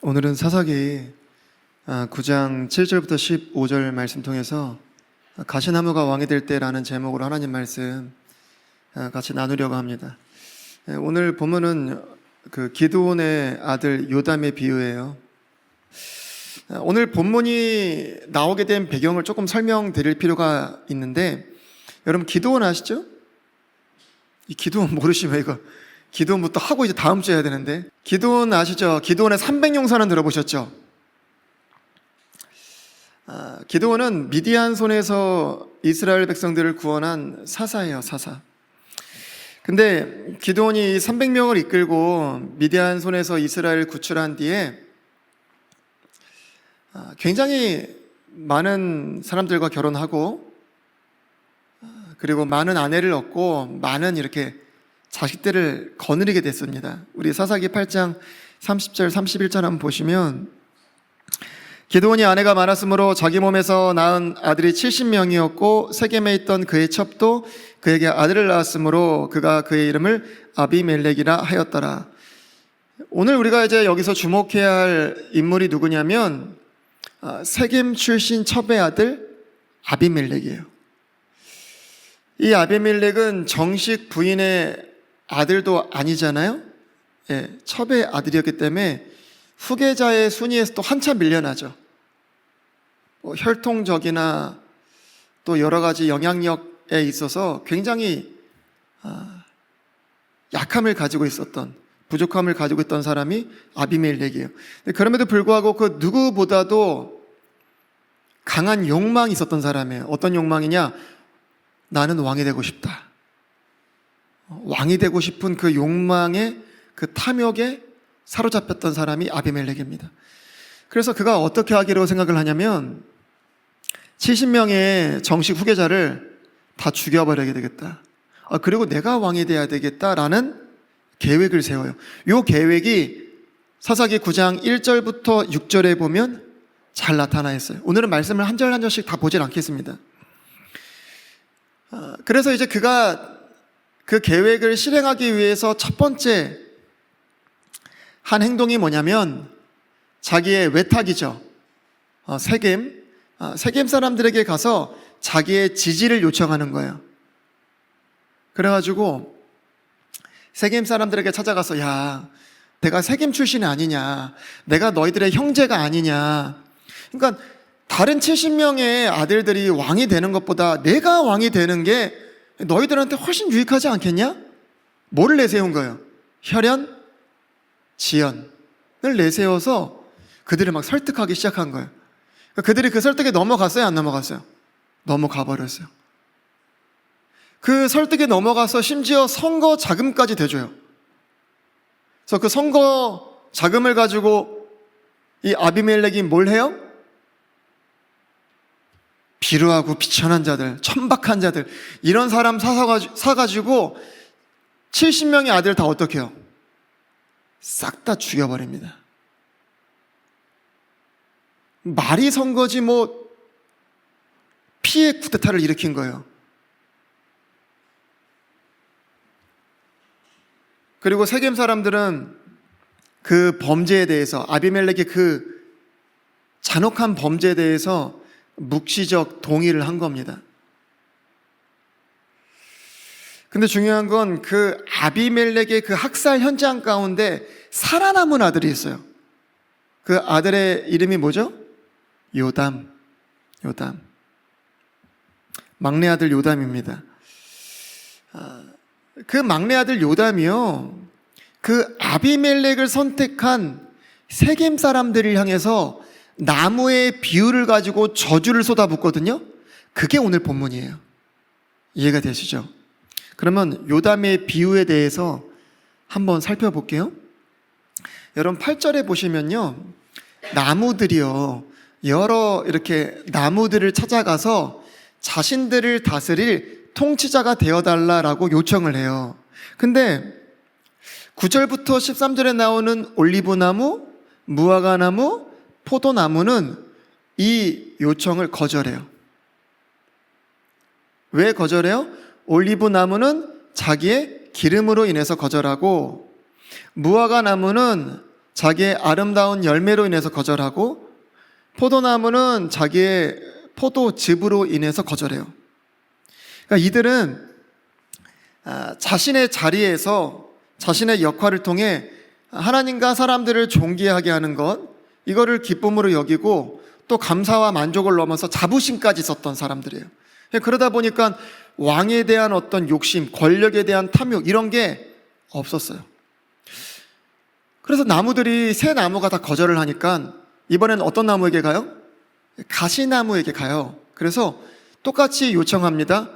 오늘은 사사기 9장 7절부터 15절 말씀 통해서 가시나무가 왕이 될 때라는 제목으로 하나님 말씀 같이 나누려고 합니다. 오늘 본문은 그 기드온의 아들 요담의 비유예요. 오늘 본문이 나오게 된 배경을 조금 설명드릴 필요가 있는데, 여러분 기드온 아시죠? 이 기드온 모르시면 이거 기드온부터 하고 이제 다음 주에 해야 되는데, 기드온 아시죠? 기드온의 300용사는 들어보셨죠? 기드온은 미디안 손에서 이스라엘 백성들을 구원한 사사예요, 사사. 근데 기드온이 300명을 이끌고 미디안 손에서 이스라엘을 구출한 뒤에 굉장히 많은 사람들과 결혼하고, 그리고 많은 아내를 얻고 많은 이렇게 자식들을 거느리게 됐습니다. 우리 사사기 8장 30절 31절 한번 보시면, 기드온이 아내가 많았으므로 자기 몸에서 낳은 아들이 70명이었고 세겜에 있던 그의 첩도 그에게 아들을 낳았으므로 그가 그의 이름을 아비멜렉이라 하였더라. 오늘 우리가 이제 여기서 주목해야 할 인물이 누구냐면 세겜 출신 첩의 아들 아비멜렉이에요. 이 아비멜렉은 정식 부인의 아들도 아니잖아요. 예, 첩의 아들이었기 때문에 후계자의 순위에서 또 한참 밀려나죠. 혈통적이나 또 여러 가지 영향력에 있어서 굉장히 약함을 가지고 있었던, 부족함을 가지고 있던 사람이 아비멜렉이에요. 그럼에도 불구하고 그 누구보다도 강한 욕망이 있었던 사람이에요. 어떤 욕망이냐? 나는 왕이 되고 싶다. 왕이 되고 싶은 그 욕망에, 그 탐욕에 사로잡혔던 사람이 아비멜렉입니다. 그래서 그가 어떻게 하기로 생각을 하냐면 70명의 정식 후계자를 다 죽여버려야 되겠다. 그리고 내가 왕이 돼야 되겠다라는 계획을 세워요. 이 계획이 사사기 9장 1절부터 6절에 보면 잘 나타나 있어요. 오늘은 말씀을 한 절 한 절씩 다 보질 않겠습니다. 그래서 이제 그가 그 계획을 실행하기 위해서 첫 번째 한 행동이 뭐냐면 자기의 외탁이죠. 세겜 사람들에게 가서 자기의 지지를 요청하는 거예요. 그래가지고 세겜 사람들에게 찾아가서, 야, 내가 세겜 출신이 아니냐, 내가 너희들의 형제가 아니냐, 그러니까 다른 70명의 아들들이 왕이 되는 것보다 내가 왕이 되는 게 너희들한테 훨씬 유익하지 않겠냐? 뭐를 내세운 거예요? 혈연, 지연을 내세워서 그들을 막 설득하기 시작한 거예요. 그들이 그 설득에 넘어갔어요, 안 넘어갔어요? 넘어가 버렸어요. 그 설득에 넘어가서 심지어 선거 자금까지 대줘요. 그래서 그 선거 자금을 가지고 이 아비멜렉이 뭘 해요? 비루하고 비천한 자들, 천박한 자들, 이런 사람 사가지고 70명의 아들 다 어떻게 해요? 싹 다 죽여버립니다. 말이 선거지 피해 쿠데타를 일으킨 거예요. 그리고 세겜 사람들은 그 범죄에 대해서, 아비멜렉의 그 잔혹한 범죄에 대해서 묵시적 동의를 한 겁니다. 근데 중요한 건 그 아비멜렉의 그 학살 현장 가운데 살아남은 아들이 있어요. 그 아들의 이름이 뭐죠? 요담. 막내 아들 요담입니다. 그 막내 아들 요담이요, 그 아비멜렉을 선택한 세겜 사람들을 향해서 나무의 비유를 가지고 저주를 쏟아붓거든요. 그게 오늘 본문이에요. 이해가 되시죠? 그러면 요담의 비유에 대해서 한번 살펴볼게요. 여러분 8절에 보시면요, 나무들이요, 여러 이렇게 나무들을 찾아가서 자신들을 다스릴 통치자가 되어달라라고 요청을 해요. 근데 9절부터 13절에 나오는 올리브나무, 무화과나무, 포도나무는 이 요청을 거절해요. 왜 거절해요? 올리브나무는 자기의 기름으로 인해서 거절하고, 무화과 나무는 자기의 아름다운 열매로 인해서 거절하고, 포도나무는 자기의 포도즙으로 인해서 거절해요. 그러니까 이들은 자신의 자리에서 자신의 역할을 통해 하나님과 사람들을 존귀하게 하는 것, 이거를 기쁨으로 여기고 또 감사와 만족을 넘어서 자부심까지 썼던 사람들이에요. 그러다 보니까 왕에 대한 어떤 욕심, 권력에 대한 탐욕, 이런 게 없었어요. 그래서 나무들이, 새 나무가 다 거절을 하니까 이번에는 어떤 나무에게 가요? 가시나무에게 가요. 그래서 똑같이 요청합니다.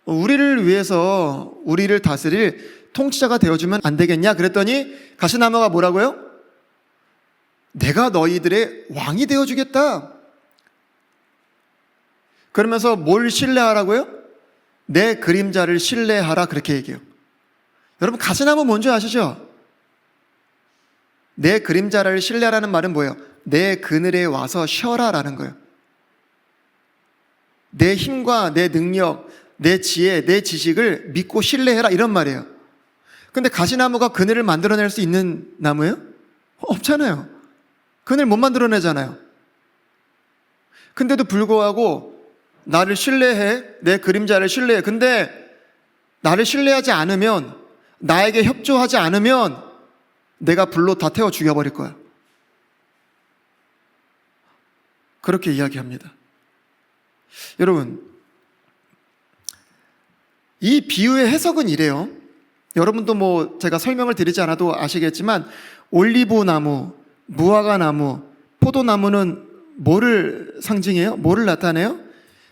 우리를 위해서 우리를 다스릴 통치자가 되어주면 안 되겠냐? 그랬더니 가시나무가 뭐라고요? 내가 너희들의 왕이 되어주겠다. 그러면서 뭘 신뢰하라고요? 내 그림자를 신뢰하라, 그렇게 얘기해요. 여러분, 가시나무 뭔지 아시죠? 내 그림자를 신뢰하라는 말은 뭐예요? 내 그늘에 와서 쉬어라라는 거예요. 내 힘과 내 능력, 내 지혜, 내 지식을 믿고 신뢰해라, 이런 말이에요. 근데 가시나무가 그늘을 만들어낼 수 있는 나무예요? 없잖아요. 그늘 못 만들어내잖아요. 근데도 불구하고 나를 신뢰해, 내 그림자를 신뢰해. 근데 나를 신뢰하지 않으면, 나에게 협조하지 않으면 내가 불로 다 태워 죽여버릴 거야. 그렇게 이야기합니다. 여러분, 이 비유의 해석은 이래요. 여러분도 뭐 제가 설명을 드리지 않아도 아시겠지만, 올리브 나무, 무화과 나무, 포도나무는 뭐를 상징해요? 뭐를 나타내요?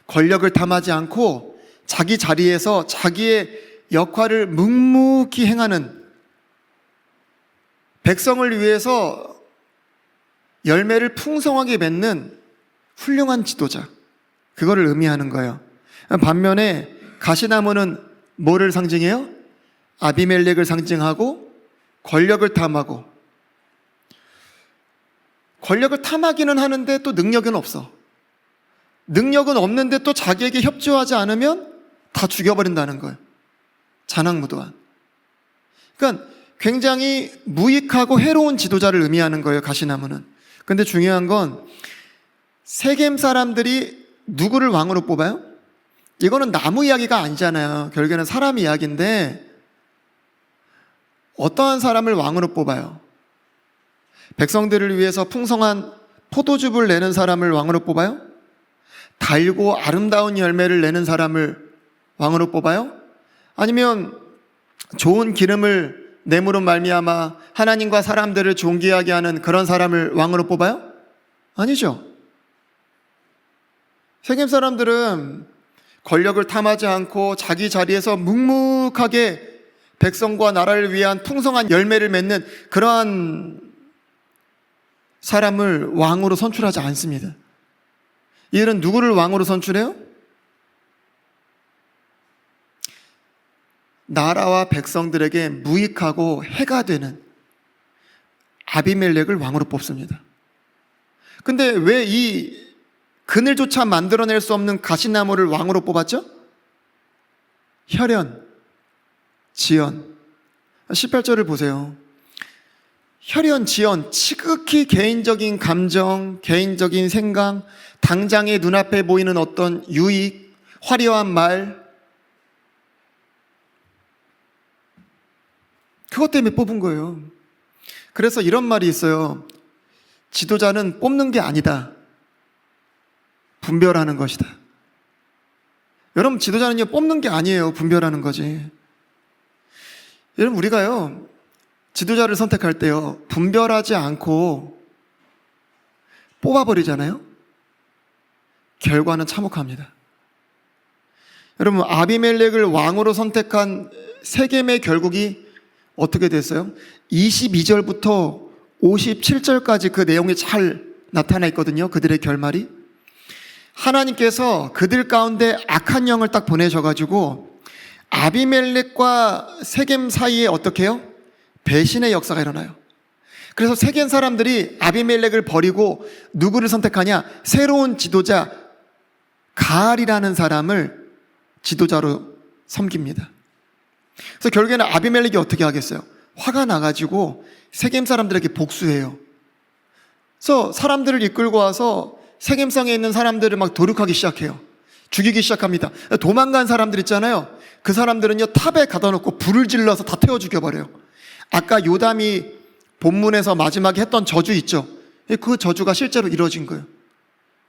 권력을 탐하지 않고 자기 자리에서 자기의 역할을 묵묵히 행하는, 백성을 위해서 열매를 풍성하게 맺는 훌륭한 지도자, 그거를 의미하는 거예요. 반면에 가시나무는 뭐를 상징해요? 아비멜렉을 상징하고 권력을 탐하고, 권력을 탐하기는 하는데 또 능력은 없어. 능력은 없는데 또 자기에게 협조하지 않으면 다 죽여버린다는 거예요. 잔악무도한. 그러니까 굉장히 무익하고 해로운 지도자를 의미하는 거예요, 가시나무는. 근데 중요한 건 세겜 사람들이 누구를 왕으로 뽑아요? 이거는 나무 이야기가 아니잖아요. 결국에는 사람 이야기인데, 어떠한 사람을 왕으로 뽑아요? 백성들을 위해서 풍성한 포도즙을 내는 사람을 왕으로 뽑아요? 달고 아름다운 열매를 내는 사람을 왕으로 뽑아요? 아니면 좋은 기름을 내므로 말미암아 하나님과 사람들을 존귀하게 하는 그런 사람을 왕으로 뽑아요? 아니죠. 세겜 사람들은 권력을 탐하지 않고 자기 자리에서 묵묵하게 백성과 나라를 위한 풍성한 열매를 맺는 그러한 사람을 왕으로 선출하지 않습니다. 이들은 누구를 왕으로 선출해요? 나라와 백성들에게 무익하고 해가 되는 아비멜렉을 왕으로 뽑습니다. 근데 왜 이 그늘조차 만들어낼 수 없는 가시나무를 왕으로 뽑았죠? 혈연, 지연. 18절을 보세요. 혈연, 지연, 지극히 개인적인 감정, 개인적인 생각, 당장의 눈앞에 보이는 어떤 유익, 화려한 말, 그것 때문에 뽑은 거예요. 그래서 이런 말이 있어요. 지도자는 뽑는 게 아니다, 분별하는 것이다. 여러분, 지도자는요, 뽑는 게 아니에요. 분별하는 거지. 여러분, 우리가요, 지도자를 선택할 때요, 분별하지 않고 뽑아버리잖아요. 결과는 참혹합니다. 여러분, 아비멜렉을 왕으로 선택한 세겜의 결국이 어떻게 됐어요? 22절부터 57절까지 그 내용이 잘 나타나 있거든요. 그들의 결말이. 하나님께서 그들 가운데 악한 영을 딱 보내셔가지고 아비멜렉과 세겜 사이에 어떻게 해요? 배신의 역사가 일어나요. 그래서 세겜 사람들이 아비멜렉을 버리고 누구를 선택하냐? 새로운 지도자 가알이라는 사람을 지도자로 섬깁니다. 그래서 결국에는 아비멜렉이 어떻게 하겠어요? 화가 나가지고 세겜 사람들에게 복수해요. 그래서 사람들을 이끌고 와서 세겜성에 있는 사람들을 막 도륙하기 시작해요. 죽이기 시작합니다. 도망간 사람들 있잖아요. 그 사람들은요, 탑에 가다 놓고 불을 질러서 다 태워 죽여버려요. 아까 요담이 본문에서 마지막에 했던 저주 있죠. 그 저주가 실제로 이루어진 거예요.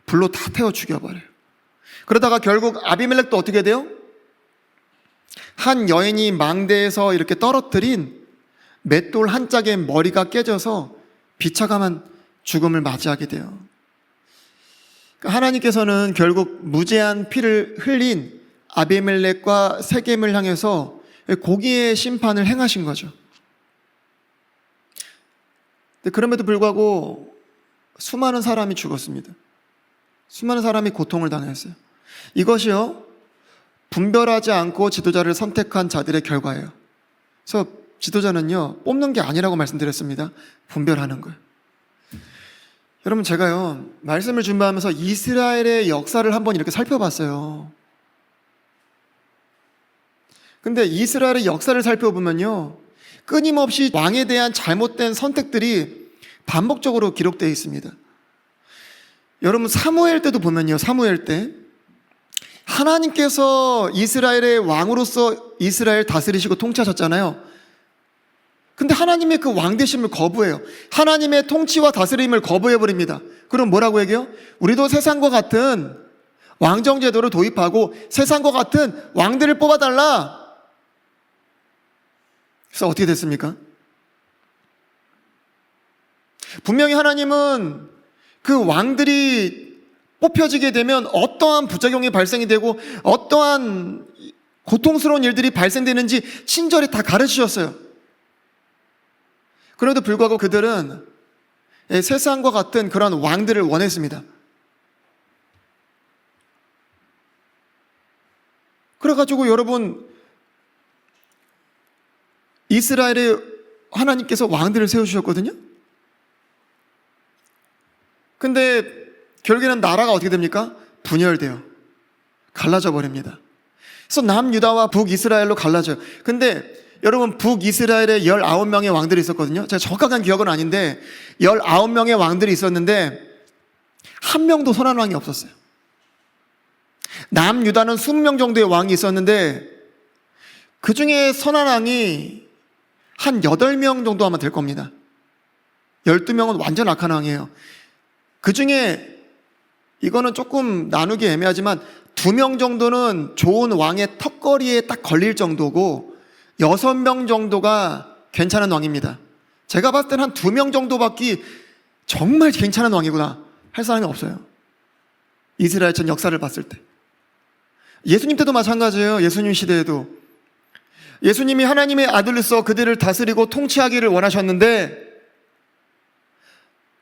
불로 다 태워 죽여버려요. 그러다가 결국 아비멜렉도 어떻게 돼요? 한 여인이 망대에서 이렇게 떨어뜨린 맷돌 한 짝의 머리가 깨져서 비참한 죽음을 맞이하게 돼요. 하나님께서는 결국 무죄한 피를 흘린 아비멜렉과 세겜을 향해서 공의의 심판을 행하신 거죠. 그럼에도 불구하고 수많은 사람이 죽었습니다. 수많은 사람이 고통을 당했어요. 이것이요, 분별하지 않고 지도자를 선택한 자들의 결과예요. 그래서 지도자는요, 뽑는 게 아니라고 말씀드렸습니다. 분별하는 거예요. 여러분, 제가요, 말씀을 준비하면서 이스라엘의 역사를 한번 이렇게 살펴봤어요. 근데 이스라엘의 역사를 살펴보면요, 끊임없이 왕에 대한 잘못된 선택들이 반복적으로 기록되어 있습니다. 여러분, 사무엘 때도 보면요, 사무엘 때 하나님께서 이스라엘의 왕으로서 이스라엘 다스리시고 통치하셨잖아요. 근데 하나님의 그 왕되심을 거부해요. 하나님의 통치와 다스림을 거부해버립니다. 그럼 뭐라고 얘기해요? 우리도 세상과 같은 왕정제도를 도입하고 세상과 같은 왕들을 뽑아달라. 그래서 어떻게 됐습니까? 분명히 하나님은 그 왕들이 뽑혀지게 되면 어떠한 부작용이 발생이 되고 어떠한 고통스러운 일들이 발생되는지 친절히 다 가르치셨어요. 그래도 불구하고 그들은 세상과 같은 그런 왕들을 원했습니다. 그래가지고 여러분, 이스라엘에 하나님께서 왕들을 세워주셨거든요. 근데 결국에는 나라가 어떻게 됩니까? 분열돼요. 갈라져 버립니다. 그래서 남유다와 북이스라엘로 갈라져요. 근데 여러분, 북이스라엘에 19명의 왕들이 있었거든요. 제가 정확한 기억은 아닌데 19명의 왕들이 있었는데 한 명도 선한 왕이 없었어요. 남유다는 20명 정도의 왕이 있었는데 그 중에 선한 왕이 한 8명 정도 아마 될 겁니다. 12명은 완전 악한 왕이에요. 그 중에 이거는 조금 나누기 애매하지만 2명 정도는 좋은 왕의 턱걸이에 딱 걸릴 정도고 6명 정도가 괜찮은 왕입니다. 제가 봤을 때는 한 2명 정도밖에 정말 괜찮은 왕이구나 할 사람이 없어요. 이스라엘 전 역사를 봤을 때. 예수님 때도 마찬가지예요. 예수님 시대에도 예수님이 하나님의 아들로서 그들을 다스리고 통치하기를 원하셨는데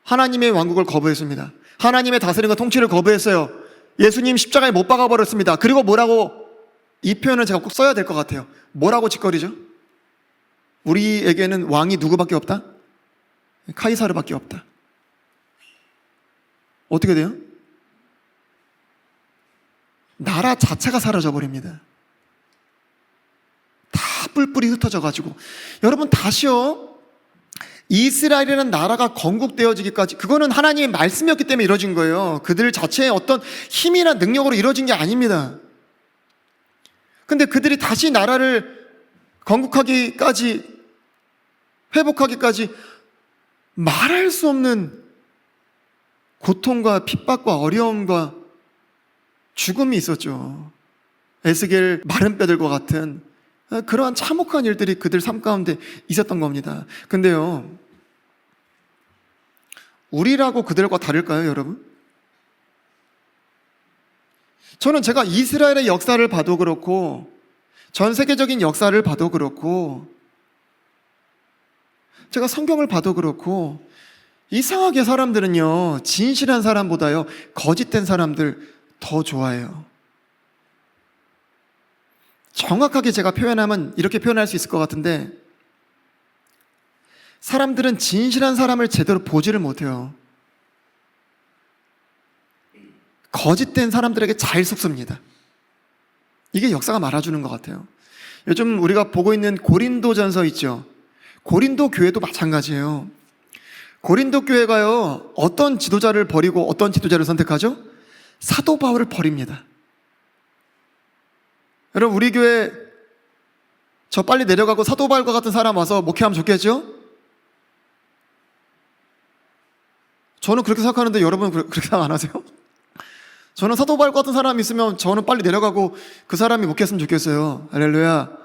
하나님의 왕국을 거부했습니다. 하나님의 다스림과 통치를 거부했어요. 예수님 십자가에 못 박아버렸습니다. 그리고 뭐라고, 이 표현을 제가 꼭 써야 될 것 같아요. 뭐라고 짓거리죠? 우리에게는 왕이 누구밖에 없다? 카이사르밖에 없다. 어떻게 돼요? 나라 자체가 사라져버립니다. 다 뿔뿔이 흩어져가지고. 여러분, 다시요, 이스라엘이라는 나라가 건국되어지기까지, 그거는 하나님의 말씀이었기 때문에 이루어진 거예요. 그들 자체의 어떤 힘이나 능력으로 이루어진 게 아닙니다. 근데 그들이 다시 나라를 건국하기까지, 회복하기까지 말할 수 없는 고통과 핍박과 어려움과 죽음이 있었죠. 에스겔 마른 뼈들과 같은 그러한 참혹한 일들이 그들 삶 가운데 있었던 겁니다. 근데요, 우리라고 그들과 다를까요, 여러분? 저는 제가 이스라엘의 역사를 봐도 그렇고 전 세계적인 역사를 봐도 그렇고 제가 성경을 봐도 그렇고 이상하게 사람들은요, 진실한 사람보다요 거짓된 사람들 더 좋아해요. 정확하게 제가 표현하면 이렇게 표현할 수 있을 것 같은데, 사람들은 진실한 사람을 제대로 보지를 못해요. 거짓된 사람들에게 잘 속습니다. 이게 역사가 말아주는 것 같아요. 요즘 우리가 보고 있는 고린도전서 있죠. 고린도 교회도 마찬가지예요. 고린도 교회가요, 어떤 지도자를 버리고 어떤 지도자를 선택하죠? 사도 바울을 버립니다. 여러분, 우리 교회 저 빨리 내려가고 사도 바울과 같은 사람 와서 목회하면 좋겠죠? 저는 그렇게 생각하는데 여러분 그렇게 생각 안 하세요? 저는 사도 바울 같은 사람이 있으면 저는 빨리 내려가고 그 사람이 목회했으면 좋겠어요. 할렐루야.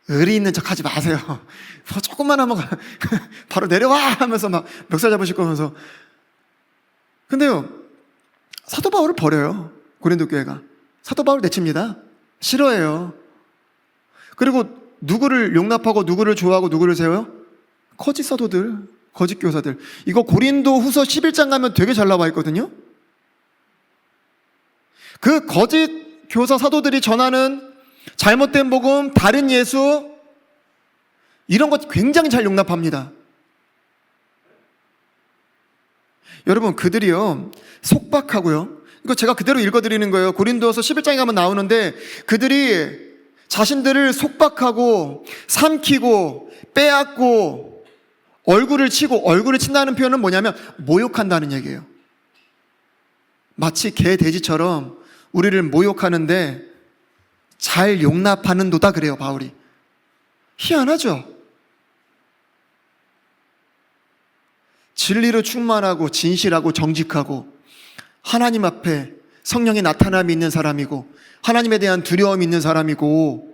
의리 있는 척 하지 마세요. 뭐 조금만 하면 바로 내려와 하면서 막 멱살 잡으실 거면서. 근데요, 사도 바울을 버려요. 고린도 교회가. 사도 바울 내칩니다. 싫어해요. 그리고 누구를 용납하고 누구를 좋아하고 누구를 세워요? 거짓 사도들, 거짓 교사들. 이거 고린도 후서 11장 가면 되게 잘 나와 있거든요. 그 거짓 교사 사도들이 전하는 잘못된 복음, 다른 예수, 이런 것 굉장히 잘 용납합니다. 여러분, 그들이요, 속박하고요. 이거 제가 그대로 읽어드리는 거예요. 고린도서 11장에 가면 나오는데, 그들이 자신들을 속박하고 삼키고 빼앗고 얼굴을 치고, 얼굴을 친다는 표현은 뭐냐면 모욕한다는 얘기예요. 마치 개 돼지처럼 우리를 모욕하는데 잘 용납하는 도다, 그래요 바울이. 희한하죠? 진리로 충만하고 진실하고 정직하고 하나님 앞에 성령의 나타남이 있는 사람이고 하나님에 대한 두려움이 있는 사람이고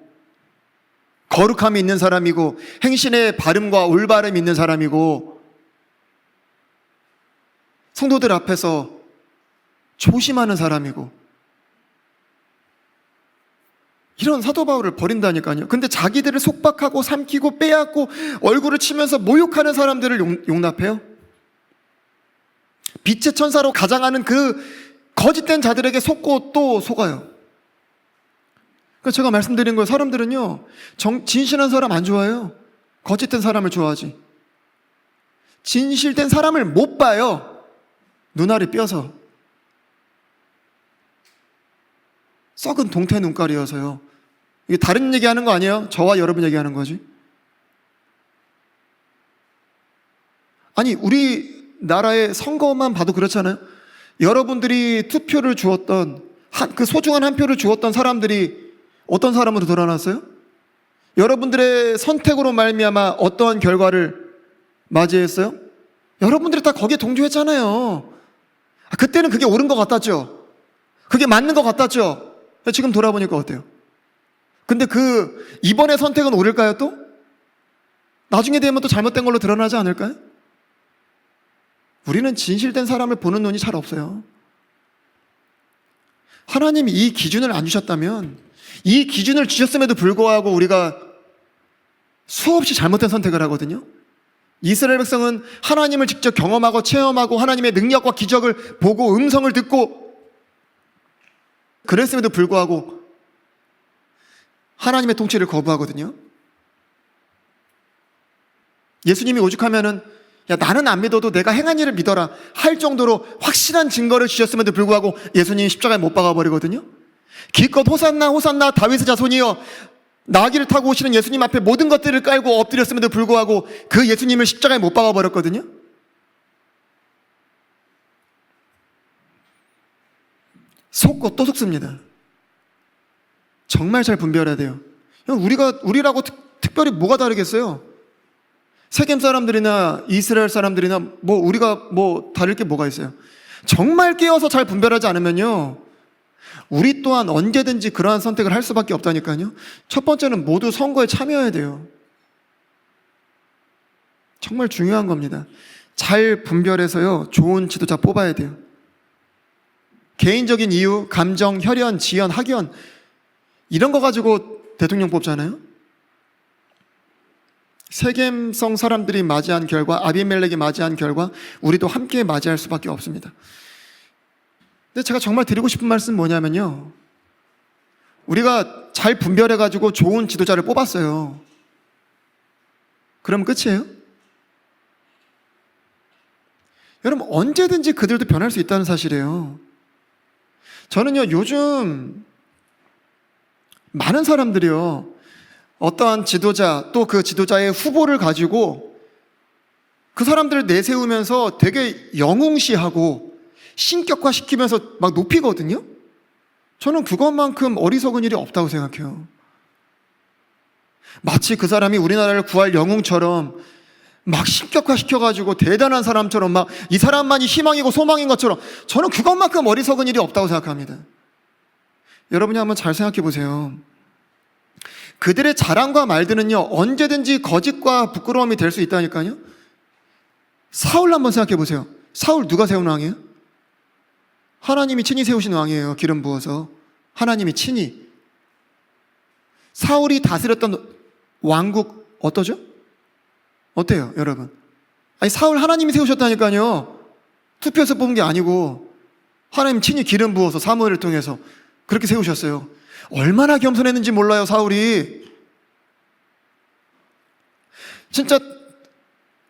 거룩함이 있는 사람이고 행실의 바름과 올바름이 있는 사람이고 성도들 앞에서 조심하는 사람이고, 이런 사도 바울을 버린다니까요. 근데 자기들을 속박하고 삼키고 빼앗고 얼굴을 치면서 모욕하는 사람들을 용납해요? 빛의 천사로 가장하는 그 거짓된 자들에게 속고 또 속아요. 그러니까 제가 말씀드린 거예요. 사람들은요, 진실한 사람 안 좋아해요. 거짓된 사람을 좋아하지. 진실된 사람을 못 봐요. 눈알이 뼈서. 썩은 동태 눈깔이어서요. 이게 다른 얘기하는 거 아니에요? 저와 여러분 얘기하는 거지. 아니, 우리나라의 선거만 봐도 그렇잖아요. 여러분들이 투표를 주었던 그 소중한 한 표를 주었던 사람들이 어떤 사람으로 드러났어요? 여러분들의 선택으로 말미암아 어떠한 결과를 맞이했어요? 여러분들이 다 거기에 동조했잖아요. 그때는 그게 옳은 것 같았죠. 그게 맞는 것 같았죠. 지금 돌아보니까 어때요? 근데 이번의 선택은 옳을까요 또? 나중에 되면 또 잘못된 걸로 드러나지 않을까요? 우리는 진실된 사람을 보는 눈이 잘 없어요. 하나님이 이 기준을 안 주셨다면, 이 기준을 주셨음에도 불구하고 우리가 수없이 잘못된 선택을 하거든요. 이스라엘 백성은 하나님을 직접 경험하고 체험하고 하나님의 능력과 기적을 보고 음성을 듣고 그랬음에도 불구하고 하나님의 통치를 거부하거든요. 예수님이 오죽하면은 야, 나는 안 믿어도 내가 행한 일을 믿어라 할 정도로 확실한 증거를 주셨음에도 불구하고 예수님이 십자가에 못 박아버리거든요. 기껏 호산나 호산나 다윗의 자손이여, 나귀를 타고 오시는 예수님 앞에 모든 것들을 깔고 엎드렸음에도 불구하고 그 예수님을 십자가에 못 박아버렸거든요. 속고 또 속습니다. 정말 잘 분별해야 돼요. 우리라고 특별히 뭐가 다르겠어요? 세겜 사람들이나 이스라엘 사람들이나 우리가 다를 게 뭐가 있어요? 정말 깨어서 잘 분별하지 않으면요, 우리 또한 언제든지 그러한 선택을 할 수밖에 없다니까요. 첫 번째는 모두 선거에 참여해야 돼요. 정말 중요한 겁니다. 잘 분별해서요, 좋은 지도자 뽑아야 돼요. 개인적인 이유, 감정, 혈연, 지연, 학연, 이런 거 가지고 대통령 뽑잖아요. 세겜성 사람들이 맞이한 결과, 아비멜렉이 맞이한 결과 우리도 함께 맞이할 수밖에 없습니다. 근데 제가 정말 드리고 싶은 말씀은 뭐냐면요, 우리가 잘 분별해가지고 좋은 지도자를 뽑았어요. 그럼 끝이에요? 여러분, 언제든지 그들도 변할 수 있다는 사실이에요. 저는요, 요즘 많은 사람들이요, 어떠한 지도자 또 그 지도자의 후보를 가지고 그 사람들을 내세우면서 되게 영웅시하고 신격화시키면서 막 높이거든요. 저는 그것만큼 어리석은 일이 없다고 생각해요. 마치 그 사람이 우리나라를 구할 영웅처럼 막 신격화시켜가지고 대단한 사람처럼 막 이 사람만이 희망이고 소망인 것처럼 저는 그것만큼 어리석은 일이 없다고 생각합니다. 여러분이 한번 잘 생각해 보세요. 그들의 자랑과 말들은요, 언제든지 거짓과 부끄러움이 될 수 있다니까요. 사울 한번 생각해 보세요. 사울 누가 세운 왕이에요? 하나님이 친히 세우신 왕이에요. 기름 부어서. 하나님이 친히. 사울이 다스렸던 왕국 어떠죠? 어때요, 여러분? 아니, 사울 하나님이 세우셨다니까요. 투표해서 뽑은 게 아니고 하나님 친히 기름 부어서 사무엘을 통해서 그렇게 세우셨어요. 얼마나 겸손했는지 몰라요, 사울이. 진짜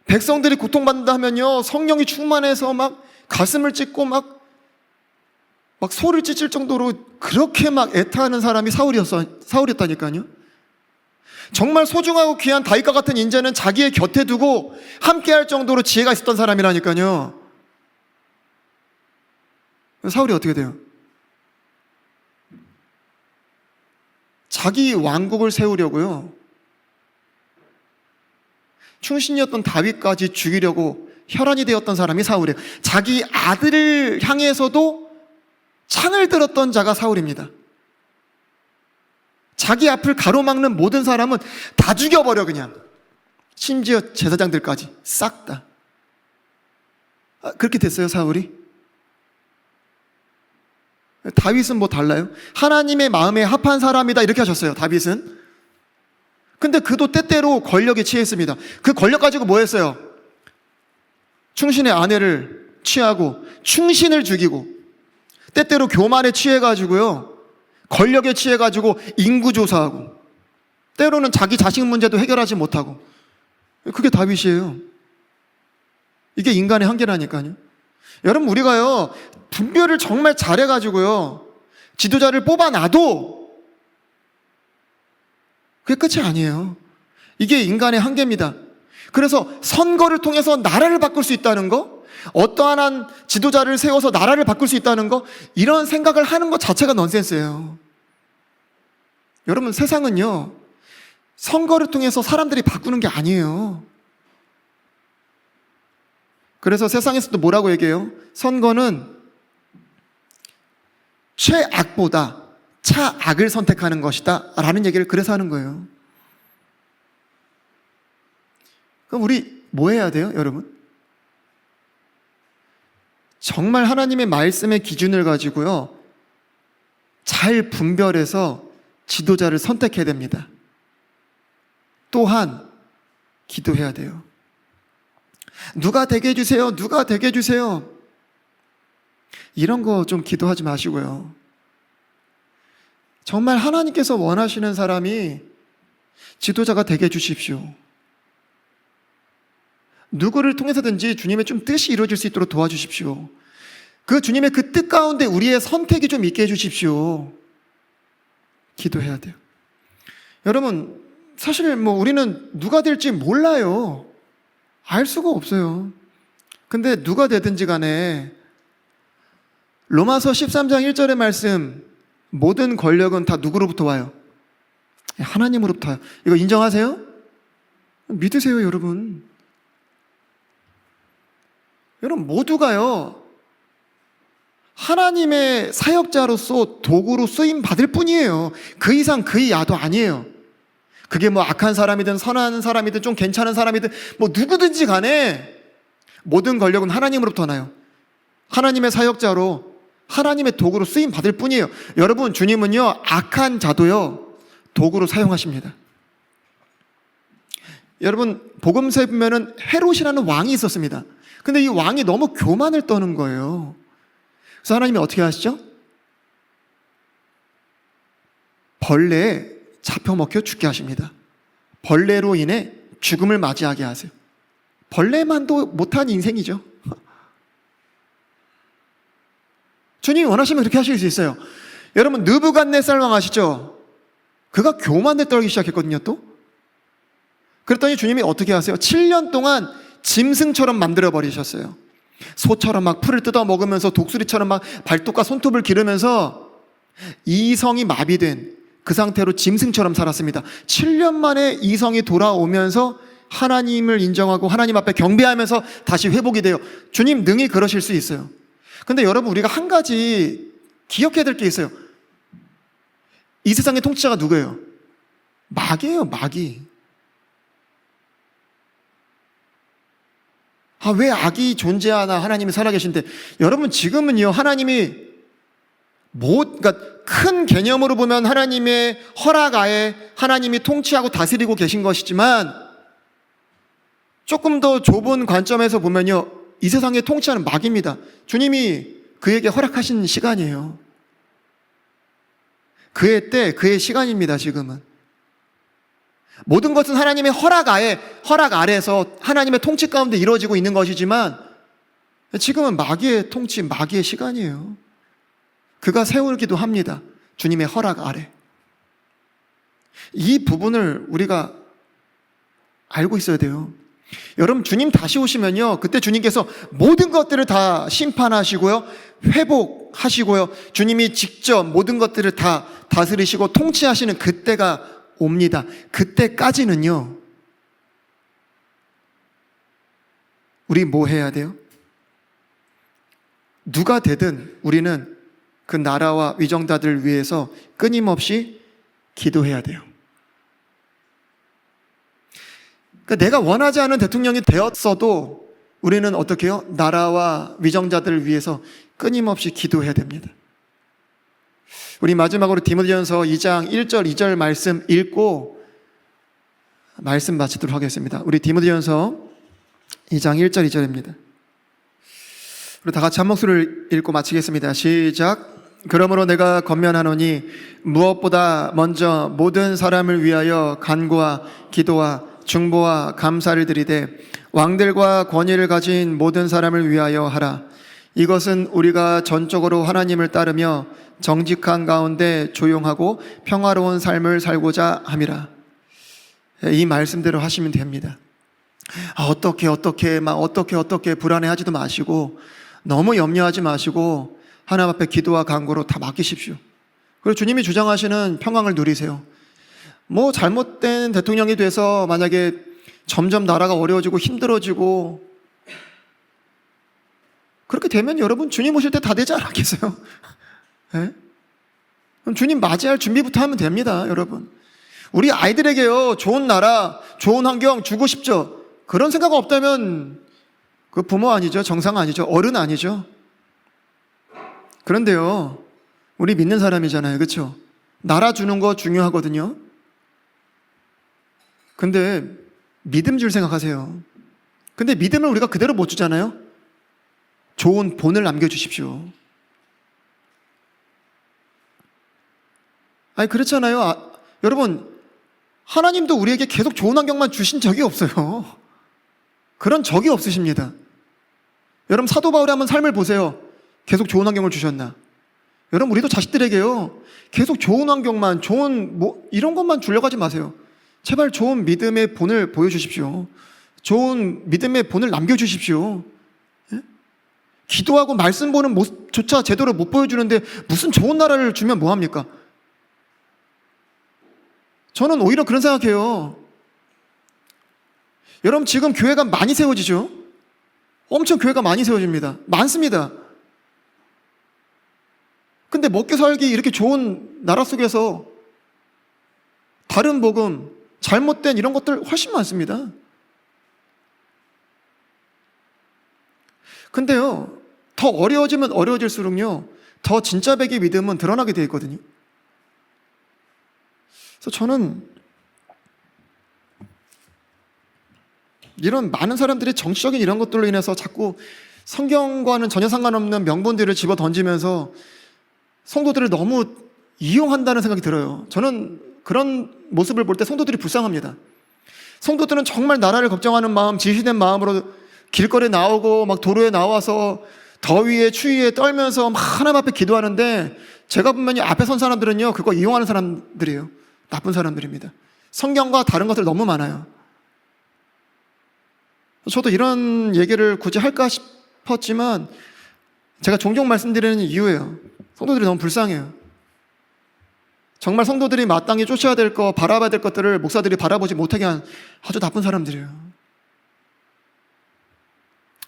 백성들이 고통받는다 하면요, 성령이 충만해서 막 가슴을 찢고 막 소를 찢을 정도로 그렇게 막 애타하는 사람이 사울이었다니까요. 정말 소중하고 귀한 다윗과 같은 인재는 자기의 곁에 두고 함께 할 정도로 지혜가 있었던 사람이라니까요. 사울이 어떻게 돼요? 자기 왕국을 세우려고요, 충신이었던 다윗까지 죽이려고 혈안이 되었던 사람이 사울이에요. 자기 아들을 향해서도 창을 들었던 자가 사울입니다. 자기 앞을 가로막는 모든 사람은 다 죽여버려, 그냥. 심지어 제사장들까지 싹 다. 그렇게 됐어요, 사울이. 다윗은 뭐 달라요? 하나님의 마음에 합한 사람이다 이렇게 하셨어요, 다윗은. 근데 그도 때때로 권력에 취했습니다. 그 권력 가지고 뭐 했어요? 충신의 아내를 취하고 충신을 죽이고, 때때로 교만에 취해가지고요, 권력에 취해가지고 인구조사하고, 때로는 자기 자식 문제도 해결하지 못하고. 그게 다윗이에요. 이게 인간의 한계라니까요. 여러분, 우리가요, 분별을 정말 잘해가지고요, 지도자를 뽑아놔도 그게 끝이 아니에요. 이게 인간의 한계입니다. 그래서 선거를 통해서 나라를 바꿀 수 있다는 거, 어떠한 한 지도자를 세워서 나라를 바꿀 수 있다는 거, 이런 생각을 하는 것 자체가 넌센스예요. 여러분, 세상은요, 선거를 통해서 사람들이 바꾸는 게 아니에요. 그래서 세상에서도 뭐라고 얘기해요? 선거는 최악보다 차악을 선택하는 것이다 라는 얘기를 그래서 하는 거예요. 그럼 우리 뭐 해야 돼요, 여러분? 정말 하나님의 말씀의 기준을 가지고요, 잘 분별해서 지도자를 선택해야 됩니다. 또한 기도해야 돼요. 누가 되게 해주세요, 누가 되게 해주세요, 이런 거 좀 기도하지 마시고요, 정말 하나님께서 원하시는 사람이 지도자가 되게 해주십시오. 누구를 통해서든지 주님의 좀 뜻이 이루어질 수 있도록 도와주십시오. 그 주님의 그 뜻 가운데 우리의 선택이 좀 있게 해주십시오. 기도해야 돼요. 여러분, 사실 뭐 우리는 누가 될지 몰라요. 알 수가 없어요. 근데 누가 되든지 간에 로마서 13장 1절의 말씀, 모든 권력은 다 누구로부터 와요? 하나님으로부터 와요. 이거 인정하세요? 믿으세요, 여러분. 여러분, 모두가요, 하나님의 사역자로서 도구로 쓰임 받을 뿐이에요. 그 이상 그 이하도 아니에요. 그게 뭐 악한 사람이든 선한 사람이든 좀 괜찮은 사람이든 뭐 누구든지 간에 모든 권력은 하나님으로부터 나요. 하나님의 사역자로, 하나님의 도구로 쓰임 받을 뿐이에요. 여러분, 주님은요, 악한 자도요, 도구로 사용하십니다. 여러분, 복음서에 보면은 헤롯이라는 왕이 있었습니다. 근데 이 왕이 너무 교만을 떠는 거예요. 그래서 하나님이 어떻게 하시죠? 벌레에 잡혀먹혀 죽게 하십니다. 벌레로 인해 죽음을 맞이하게 하세요. 벌레만도 못한 인생이죠. 주님이 원하시면 그렇게 하실 수 있어요. 여러분, 느부갓네살 왕 아시죠? 그가 교만에 떨기 시작했거든요, 또. 그랬더니 주님이 어떻게 하세요? 7년 동안 짐승처럼 만들어 버리셨어요. 소처럼 막 풀을 뜯어 먹으면서 독수리처럼 막 발톱과 손톱을 기르면서 이성이 마비된 그 상태로 짐승처럼 살았습니다. 7년 만에 이성이 돌아오면서 하나님을 인정하고 하나님 앞에 경배하면서 다시 회복이 돼요. 주님 능히 그러실 수 있어요. 근데 여러분, 우리가 한 가지 기억해야 될 게 있어요. 이 세상의 통치자가 누구예요? 마귀예요, 마귀. 왜 악이 존재하나? 하나님이 살아계신데. 여러분, 지금은요, 하나님이 그러니까 큰 개념으로 보면 하나님의 허락하에 하나님이 통치하고 다스리고 계신 것이지만, 조금 더 좁은 관점에서 보면요, 이 세상에 통치하는 마귀입니다. 주님이 그에게 허락하신 시간이에요. 그의 때, 그의 시간입니다, 지금은. 모든 것은 하나님의 허락 아래에서 하나님의 통치 가운데 이루어지고 있는 것이지만, 지금은 마귀의 통치, 마귀의 시간이에요. 그가 세우기도 합니다. 주님의 허락 아래. 이 부분을 우리가 알고 있어야 돼요. 여러분, 주님 다시 오시면요, 그때 주님께서 모든 것들을 다 심판하시고요, 회복하시고요, 주님이 직접 모든 것들을 다 다스리시고 통치하시는 그때가 옵니다. 그때까지는요, 우리 뭐 해야 돼요? 누가 되든 우리는 그 나라와 위정자들을 위해서 끊임없이 기도해야 돼요. 그러니까 내가 원하지 않은 대통령이 되었어도 우리는 어떻게 해요? 나라와 위정자들을 위해서 끊임없이 기도해야 됩니다. 우리 마지막으로 디모데전서 2장 1절 2절 말씀 읽고 말씀 마치도록 하겠습니다. 우리 디모데전서 2장 1절 2절입니다. 우리 다 같이 한 목소리를 읽고 마치겠습니다. 시작. 그러므로 내가 권면하노니 무엇보다 먼저 모든 사람을 위하여 간구와 기도와 중보와 감사를 드리되 왕들과 권위를 가진 모든 사람을 위하여 하라. 이것은 우리가 전적으로 하나님을 따르며 정직한 가운데 조용하고 평화로운 삶을 살고자 함이라. 이 말씀대로 하시면 됩니다. 어떻게 불안해하지도 마시고 너무 염려하지 마시고 하나님 앞에 기도와 간구로 다 맡기십시오. 그리고 주님이 주장하시는 평강을 누리세요. 잘못된 대통령이 돼서 만약에 점점 나라가 어려워지고 힘들어지고 그렇게 되면 여러분, 주님 오실 때 다 되지 않았겠어요? 네? 그럼 주님 맞이할 준비부터 하면 됩니다, 여러분. 우리 아이들에게요, 좋은 나라, 좋은 환경 주고 싶죠? 그런 생각 없다면 그 부모 아니죠, 정상 아니죠, 어른 아니죠. 그런데요, 우리 믿는 사람이잖아요, 그렇죠? 나라 주는 거 중요하거든요. 근데 믿음 줄 생각하세요. 근데 믿음을 우리가 그대로 못 주잖아요. 좋은 본을 남겨주십시오. 그렇잖아요. 여러분, 하나님도 우리에게 계속 좋은 환경만 주신 적이 없어요. 그런 적이 없으십니다. 여러분, 사도 바울의 한번 삶을 보세요. 계속 좋은 환경을 주셨나? 여러분, 우리도 자식들에게요, 계속 좋은 환경만, 이런 것만 주려고 하지 마세요. 제발 좋은 믿음의 본을 보여주십시오. 좋은 믿음의 본을 남겨주십시오. 예? 기도하고 말씀 보는 모습조차 제대로 못 보여주는데 무슨 좋은 나라를 주면 뭐합니까? 저는 오히려 그런 생각해요. 여러분, 지금 교회가 많이 세워지죠? 엄청 교회가 많이 세워집니다. 많습니다. 근데 먹기 살기 이렇게 좋은 나라 속에서 다른 복음, 잘못된 이런 것들 훨씬 많습니다. 근데요, 더 어려워지면 어려워질수록요, 더 진짜 백의 믿음은 드러나게 되어 있거든요. 그래서 저는 이런 많은 사람들이 정치적인 이런 것들로 인해서 자꾸 성경과는 전혀 상관없는 명분들을 집어 던지면서 성도들을 너무 이용한다는 생각이 들어요. 저는 그런 모습을 볼 때 성도들이 불쌍합니다. 성도들은 정말 나라를 걱정하는 마음, 지시된 마음으로 길거리에 나오고 막 도로에 나와서 더위에 추위에 떨면서 막 하나님 앞에 기도하는데, 제가 보면 앞에 선 사람들은요, 그거 이용하는 사람들이에요. 나쁜 사람들입니다. 성경과 다른 것들 너무 많아요. 저도 이런 얘기를 굳이 할까 싶었지만 제가 종종 말씀드리는 이유예요. 성도들이 너무 불쌍해요. 정말 성도들이 마땅히 쫓아야 될 것, 바라봐야 될 것들을 목사들이 바라보지 못하게 한 아주 나쁜 사람들이에요.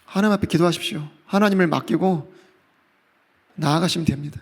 하나님 앞에 기도하십시오. 하나님을 맡기고 나아가시면 됩니다.